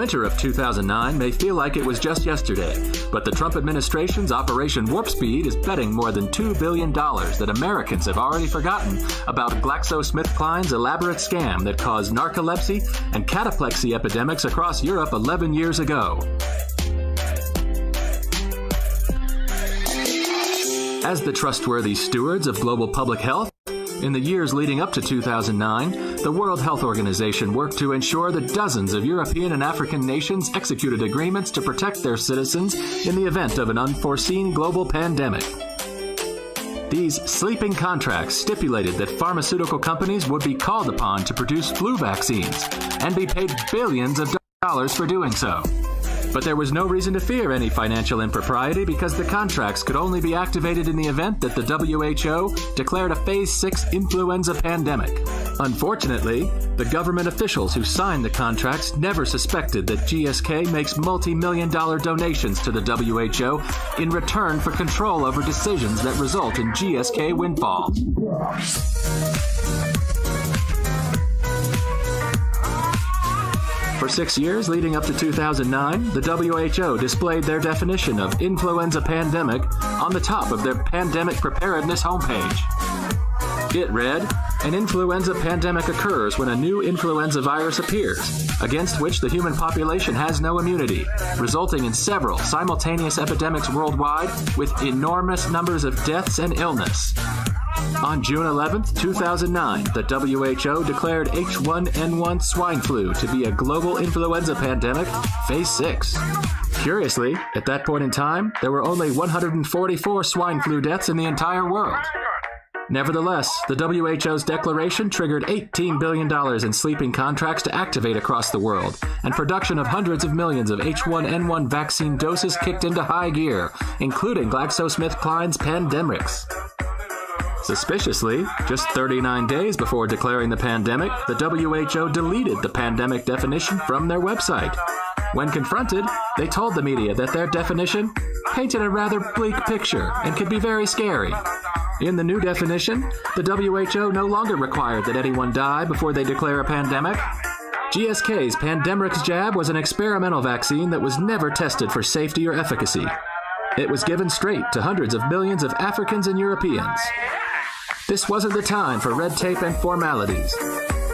winter of 2009 may feel like it was just yesterday, but the Trump administration's Operation Warp Speed is betting more than $2 billion that Americans have already forgotten about GlaxoSmithKline's elaborate scam that caused narcolepsy and cataplexy epidemics across Europe 11 years ago. As the trustworthy stewards of global public health, in the years leading up to 2009, the World Health Organization worked to ensure that dozens of European and African nations executed agreements to protect their citizens in the event of an unforeseen global pandemic. These sleeping contracts stipulated that pharmaceutical companies would be called upon to produce flu vaccines and be paid billions of dollars for doing so. But there was no reason to fear any financial impropriety because the contracts could only be activated in the event that the WHO declared a Phase 6 influenza pandemic. Unfortunately, the government officials who signed the contracts never suspected that GSK makes multi-million-dollar donations to the WHO in return for control over decisions that result in GSK windfalls. For 6 years leading up to 2009, the WHO displayed their definition of influenza pandemic on the top of their pandemic preparedness homepage. It read, "An influenza pandemic occurs when a new influenza virus appears, against which the human population has no immunity, resulting in several simultaneous epidemics worldwide with enormous numbers of deaths and illness." On June 11, 2009, the WHO declared H1N1 swine flu to be a global influenza pandemic, Phase 6. Curiously, at that point in time, there were only 144 swine flu deaths in the entire world. Nevertheless, the WHO's declaration triggered $18 billion in sleeping contracts to activate across the world, and production of hundreds of millions of H1N1 vaccine doses kicked into high gear, including GlaxoSmithKline's Pandemrix. Suspiciously, just 39 days before declaring the pandemic, the WHO deleted the pandemic definition from their website. When confronted, they told the media that their definition painted a rather bleak picture and could be very scary. In the new definition, the WHO no longer required that anyone die before they declare a pandemic. GSK's Pandemrix jab was an experimental vaccine that was never tested for safety or efficacy. It was given straight to hundreds of millions of Africans and Europeans. This wasn't the time for red tape and formalities.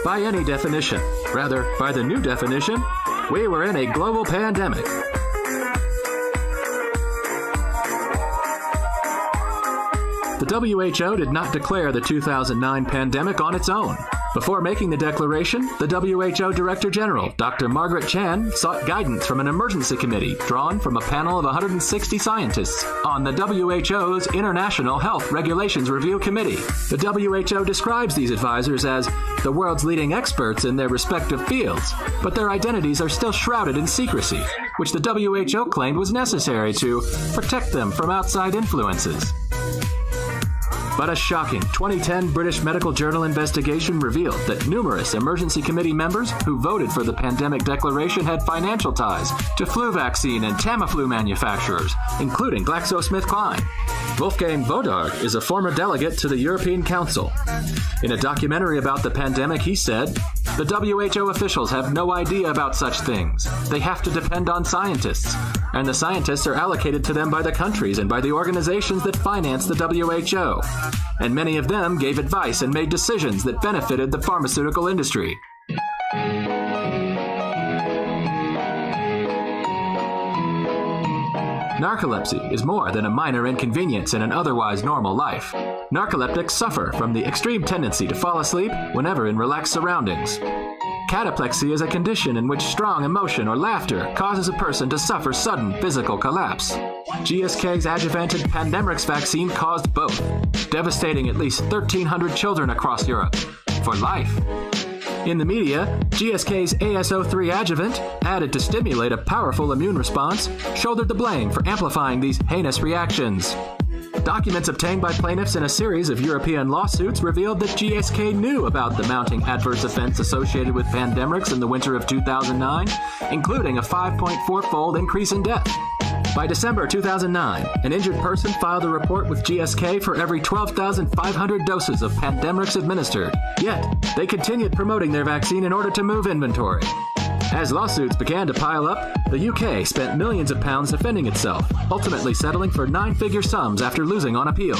By any definition, rather, by the new definition, we were in a global pandemic. The WHO did not declare the 2009 pandemic on its own. Before making the declaration, the WHO Director General, Dr. Margaret Chan, sought guidance from an emergency committee drawn from a panel of 160 scientists on the WHO's International Health Regulations Review Committee. The WHO describes these advisors as the world's leading experts in their respective fields, but their identities are still shrouded in secrecy, which the WHO claimed was necessary to protect them from outside influences. But a shocking 2010 British Medical Journal investigation revealed that numerous emergency committee members who voted for the pandemic declaration had financial ties to flu vaccine and Tamiflu manufacturers, including GlaxoSmithKline. Wolfgang Wodarg is a former delegate to the European Council. In a documentary about the pandemic, he said, "The WHO officials have no idea about such things. They have to depend on scientists, and the scientists are allocated to them by the countries and by the organizations that finance the WHO. And many of them gave advice and made decisions that benefited the pharmaceutical industry." Narcolepsy is more than a minor inconvenience in an otherwise normal life. Narcoleptics suffer from the extreme tendency to fall asleep whenever in relaxed surroundings. Cataplexy is a condition in which strong emotion or laughter causes a person to suffer sudden physical collapse. GSK's adjuvanted Pandemrix vaccine caused both, devastating at least 1,300 children across Europe. For life. In the media, GSK's AS03 adjuvant, added to stimulate a powerful immune response, shouldered the blame for amplifying these heinous reactions. Documents obtained by plaintiffs in a series of European lawsuits revealed that GSK knew about the mounting adverse events associated with Pandemrix in the winter of 2009, including a 5.4-fold increase in death. By December 2009, an injured person filed a report with GSK for every 12,500 doses of Pandemrix administered. Yet, they continued promoting their vaccine in order to move inventory. As lawsuits began to pile up, the UK spent millions of pounds defending itself, ultimately settling for nine-figure sums after losing on appeal.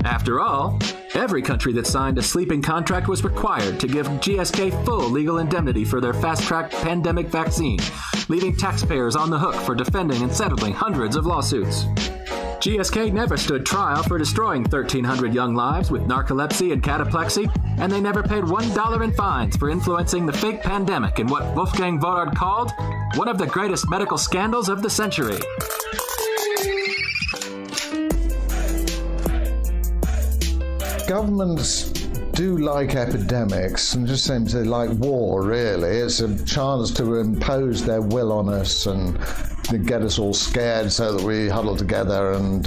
After all, every country that signed a sleeping contract was required to give GSK full legal indemnity for their fast-track pandemic vaccine, leaving taxpayers on the hook for defending and settling hundreds of lawsuits. GSK never stood trial for destroying 1,300 young lives with narcolepsy and cataplexy, and they never paid $1 in fines for influencing the fake pandemic in what Wolfgang Wodardt called one of the greatest medical scandals of the century. Governments do like epidemics, and just seems to like war, really. It's a chance to impose their will on us and to get us all scared so that we huddle together and,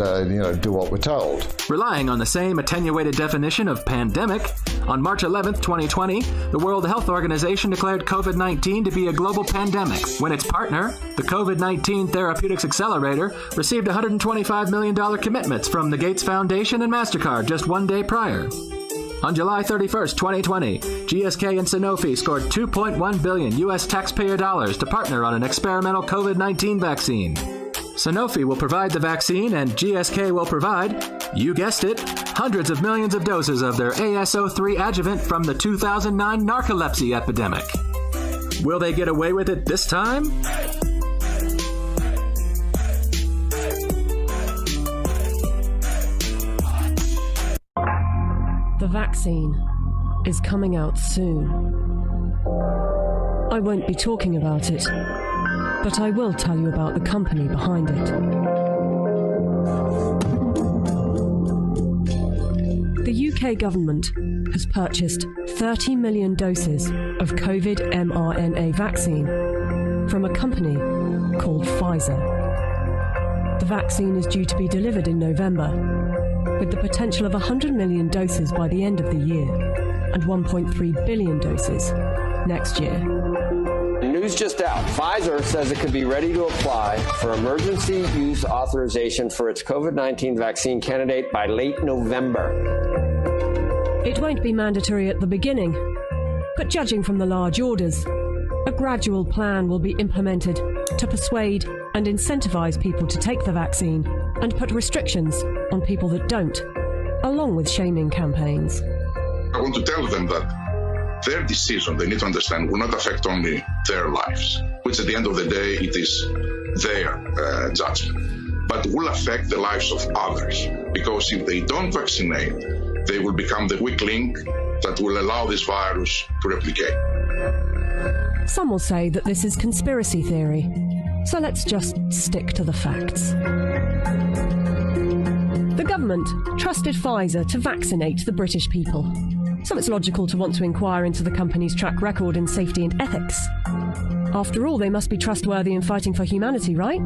do what we're told. Relying on the same attenuated definition of pandemic, on March 11, 2020, the World Health Organization declared COVID-19 to be a global pandemic, when its partner, the COVID-19 Therapeutics Accelerator, received $125 million commitments from the Gates Foundation and MasterCard just one day prior. On July 31, 2020, GSK and Sanofi scored $2.1 billion U.S. taxpayer dollars to partner on an experimental COVID-19 vaccine. Sanofi will provide the vaccine, and GSK will provide, you guessed it, hundreds of millions of doses of their AS03 adjuvant from the 2009 narcolepsy epidemic. Will they get away with it this time? The vaccine is coming out soon. I won't be talking about it, but I will tell you about the company behind it. The UK government has purchased 30 million doses of COVID mRNA vaccine from a company called Pfizer. The vaccine is due to be delivered in November, with the potential of 100 million doses by the end of the year and 1.3 billion doses next year. News just out. Pfizer says it could be ready to apply for emergency use authorization for its COVID-19 vaccine candidate by late November. It won't be mandatory at the beginning, but judging from the large orders, a gradual plan will be implemented to persuade and incentivize people to take the vaccine and put restrictions on people that don't, along with shaming campaigns. I want to tell them that their decision, they need to understand, will not affect only their lives, which at the end of the day, it is their judgment, but will affect the lives of others. Because if they don't vaccinate, they will become the weak link that will allow this virus to replicate. Some will say that this is conspiracy theory, so let's just stick to the facts. The government trusted Pfizer to vaccinate the British people, so it's logical to want to inquire into the company's track record in safety and ethics. After all, they must be trustworthy in fighting for humanity, right?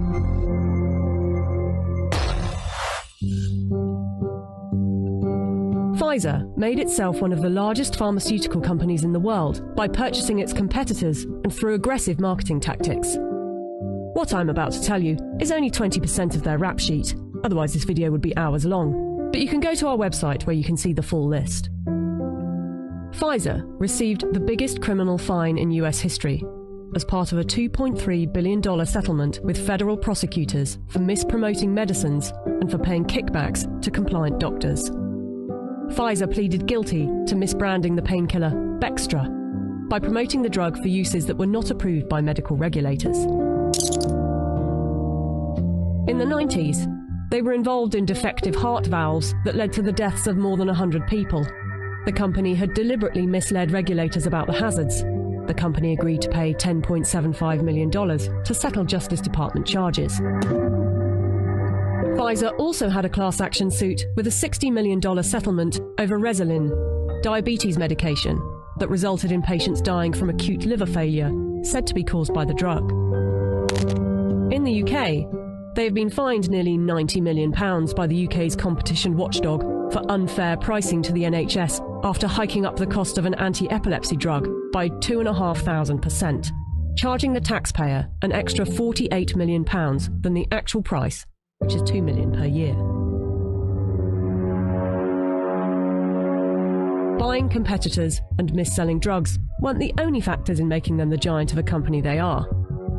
Pfizer made itself one of the largest pharmaceutical companies in the world by purchasing its competitors and through aggressive marketing tactics. What I'm about to tell you is only 20% of their rap sheet, otherwise this video would be hours long, but you can go to our website where you can see the full list. Pfizer received the biggest criminal fine in US history as part of a $2.3 billion settlement with federal prosecutors for mispromoting medicines and for paying kickbacks to compliant doctors. Pfizer pleaded guilty to misbranding the painkiller Bextra by promoting the drug for uses that were not approved by medical regulators. In the 90s, they were involved in defective heart valves that led to the deaths of more than 100 people. The company had deliberately misled regulators about the hazards. The company agreed to pay $10.75 million to settle Justice Department charges. Pfizer also had a class action suit with a $60 million settlement over Resolin, diabetes medication, that resulted in patients dying from acute liver failure, said to be caused by the drug. In the UK, they have been fined nearly £90 million by the UK's competition watchdog for unfair pricing to the NHS after hiking up the cost of an anti-epilepsy drug by 2,500%, charging the taxpayer an extra £48 million than the actual price, which is $2 million per year. buying competitors and mis-selling drugs weren't the only factors in making them the giant of a company they are.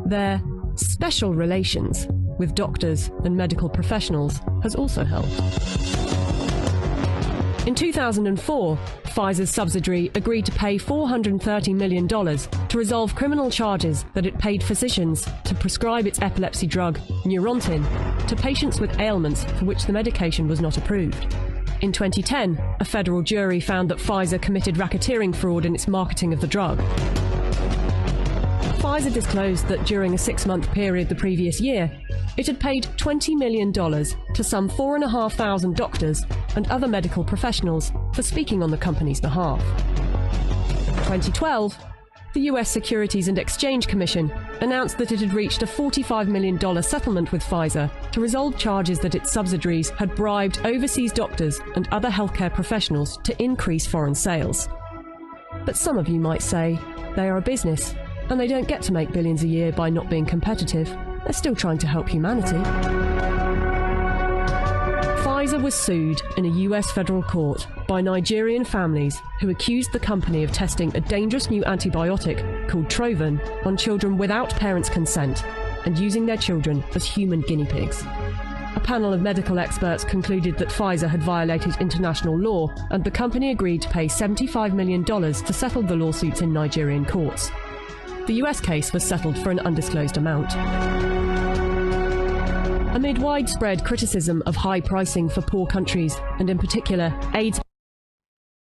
Their special relations with doctors and medical professionals has also helped. In 2004, Pfizer's subsidiary agreed to pay $430 million to resolve criminal charges that it paid physicians to prescribe its epilepsy drug, Neurontin, to patients with ailments for which the medication was not approved. In 2010, a federal jury found that Pfizer committed racketeering fraud in its marketing of the drug. Pfizer disclosed that during a 6-month period the previous year, it had paid $20 million to some 4,500 doctors and other medical professionals for speaking on the company's behalf. In 2012, the US Securities and Exchange Commission announced that it had reached a $45 million settlement with Pfizer to resolve charges that its subsidiaries had bribed overseas doctors and other healthcare professionals to increase foreign sales. But some of you might say they are a business and they don't get to make billions a year by not being competitive. They're still trying to help humanity. Pfizer was sued in a US federal court by Nigerian families who accused the company of testing a dangerous new antibiotic called Trovan on children without parents' consent and using their children as human guinea pigs. A panel of medical experts concluded that Pfizer had violated international law, and the company agreed to pay $75 million to settle the lawsuits in Nigerian courts. The US case was settled for an undisclosed amount. Amid widespread criticism of high pricing for poor countries, and in particular AIDS